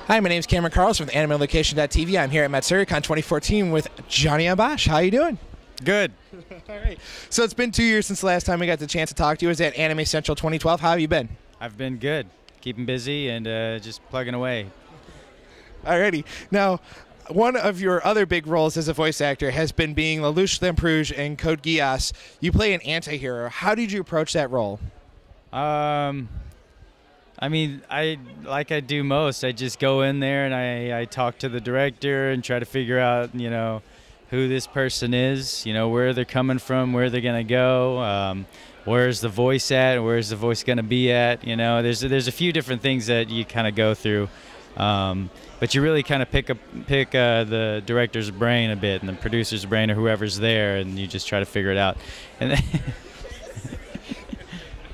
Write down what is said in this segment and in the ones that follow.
Hi, my name is Cameron Carlson with AnimeLocation.tv. I'm here at Matsuricon 2014 with Yong Bosch. How are you doing? Good. All right. So it's been 2 years since the last time we got the chance to talk to you. It was at Anime Central 2012. How have you been? I've been good. Keeping busy and just plugging away. Alrighty. Now, one of your other big roles as a voice actor has been being Lelouch Lamperouge in Code Geass. You play an anti-hero. How did you approach that role? I mean, like I do most. I just go in there and I talk to the director and try to figure out, who this person is, where they're coming from, where they're gonna go, where's the voice at, where's the voice gonna be at. There's a few different things that you kind of go through, but you really kind of pick the director's brain a bit and the producer's brain or whoever's there, and you just try to figure it out. And then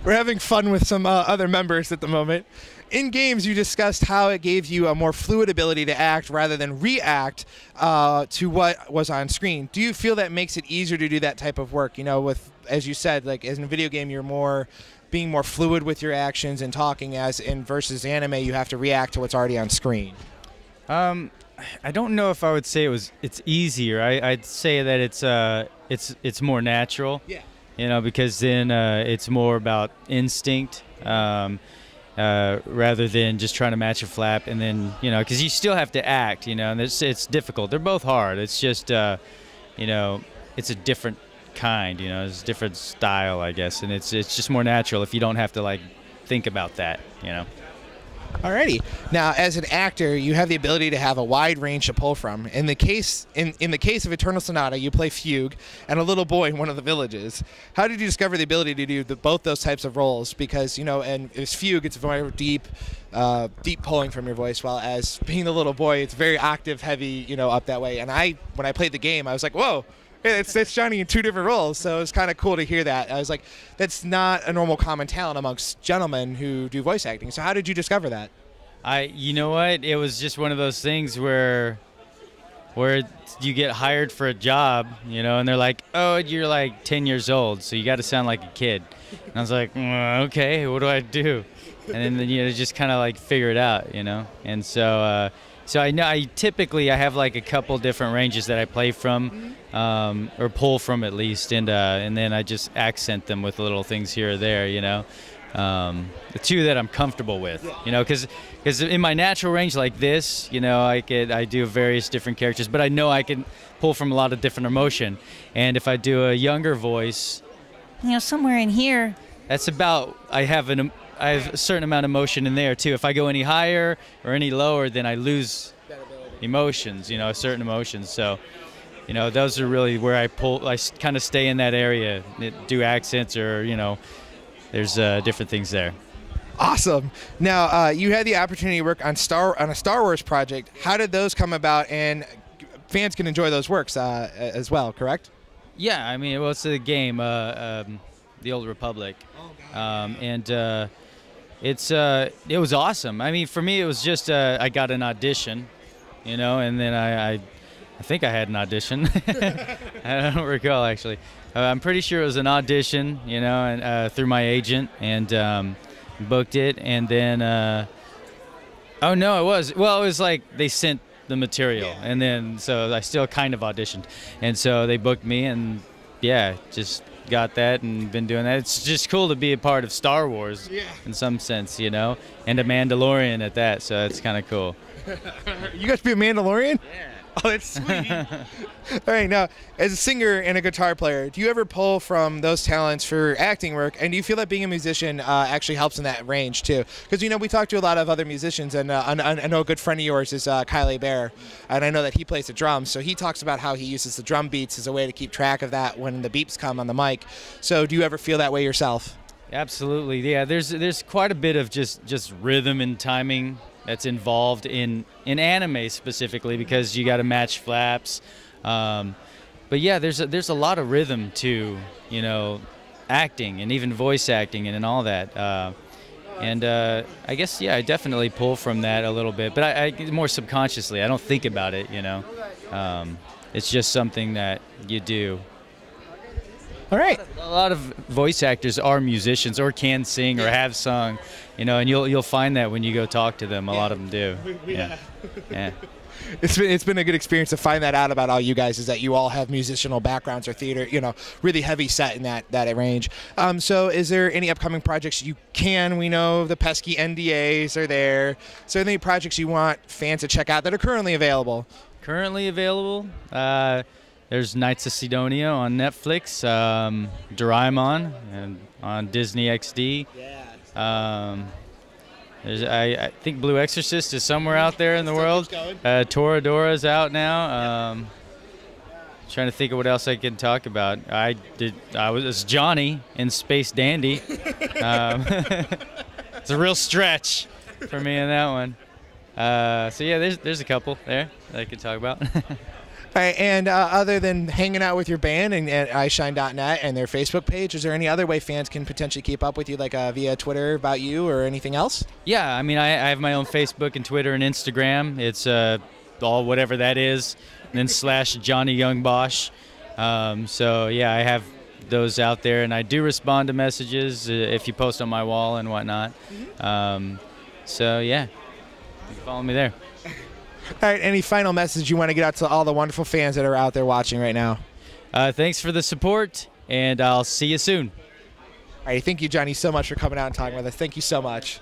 we're having fun with some other members at the moment. In games, you discussed how it gave you a more fluid ability to act rather than react to what was on screen. Do you feel that makes it easier to do that type of work? With, as you said, like as in a video game, you're being more fluid with your actions and talking, as in versus anime, you have to react to what's already on screen. I don't know if I would say it's easier. I'd say that it's more natural. Yeah. Because then it's more about instinct rather than just trying to match a flap, and then because you still have to act, and it's difficult. They're both hard. It's just it's a different kind, it's a different style, I guess, and it's just more natural if you don't have to think about that, Alrighty. Now, as an actor, you have the ability to have a wide range to pull from. In the case of Eternal Sonata, you play Fugue and a little boy in one of the villages. How did you discover the ability to do both those types of roles? Because and it's Fugue, it's very deep pulling from your voice, while as being the little boy, it's very octave heavy, up that way. And when I played the game, I was like, whoa. It's Johnny in two different roles, so it's kind of cool to hear that. I was like, that's not a normal common talent amongst gentlemen who do voice acting. So how did you discover that? You know what? It was just one of those things where you get hired for a job, and they're like, oh, you're like 10 years old, so you got to sound like a kid. And I was like, okay, what do I do? And then just kind of figure it out, And so I know I typically have a couple different ranges that I play from, or pull from at least, and then I just accent them with little things here or there, the two that I'm comfortable with, because in my natural range like this, I do various different characters, but I know I can pull from a lot of different emotion, and if I do a younger voice, somewhere in here, that's about I have a certain amount of emotion in there too. If I go any higher or any lower, then I lose emotions, certain emotions. So, those are really where I kind of stay in that area, do accents or, there's different things there. Awesome. Now, you had the opportunity to work on a Star Wars project. How did those come about? And fans can enjoy those works as well, correct? Yeah, I mean, well, it's a game, The Old Republic, and it was awesome. I mean, for me, it was just I got an audition, and then I think I had an audition. I don't recall actually. I'm pretty sure it was an audition, and through my agent, and booked it, and then oh no, it was like they sent the material, and then so I still kind of auditioned, and so they booked me, and yeah, just got that and been doing that. It's just cool to be a part of Star Wars in some sense, and a Mandalorian at that, so it's kind of cool. You got to be a Mandalorian? Yeah. Oh, that's sweet. All right, now, as a singer and a guitar player, do you ever pull from those talents for acting work? And do you feel that being a musician actually helps in that range, too? Because, we talk to a lot of other musicians, and I know a good friend of yours is Kyle Bear, and I know that he plays the drums. So he talks about how he uses the drum beats as a way to keep track of that when the beeps come on the mic. So do you ever feel that way yourself? Absolutely, yeah. There's quite a bit of just rhythm and timing that's involved in anime specifically, because you got to match flaps, but yeah, there's a lot of rhythm to acting and even voice acting and all that, and I guess I definitely pull from that a little bit, but I more subconsciously. I don't think about it, it's just something that you do. All right. A lot of voice actors are musicians or can sing or have sung, you know, and you'll find that when you go talk to them. A lot of them do. Yeah. Yeah. It's been a good experience to find that out about all you guys, is that you all have musical backgrounds or theater, you know, really heavy set in that range. So is there any upcoming projects we know the pesky NDAs are there. So any projects you want fans to check out that are currently available? Currently available, there's Knights of Sidonia on Netflix, Doraemon and on Disney XD. Yeah. I think Blue Exorcist is somewhere out there in the world. Toradora's out now. Trying to think of what else I can talk about. I was Johnny in Space Dandy. It's a real stretch for me in that one. So yeah, there's a couple there that I could talk about. All right, and other than hanging out with your band and at iShine.net and their Facebook page, is there any other way fans can potentially keep up with you, like via Twitter about you or anything else? Yeah, I mean, I have my own Facebook and Twitter and Instagram. It's all whatever that is, and then / Johnny Yong Bosch. So yeah, I have those out there, and I do respond to messages if you post on my wall and whatnot. So yeah, you can follow me there. All right, any final message you want to get out to all the wonderful fans that are out there watching right now? Thanks for the support, and I'll see you soon. All right, thank you, Johnny, so much for coming out and talking with us. Thank you so much.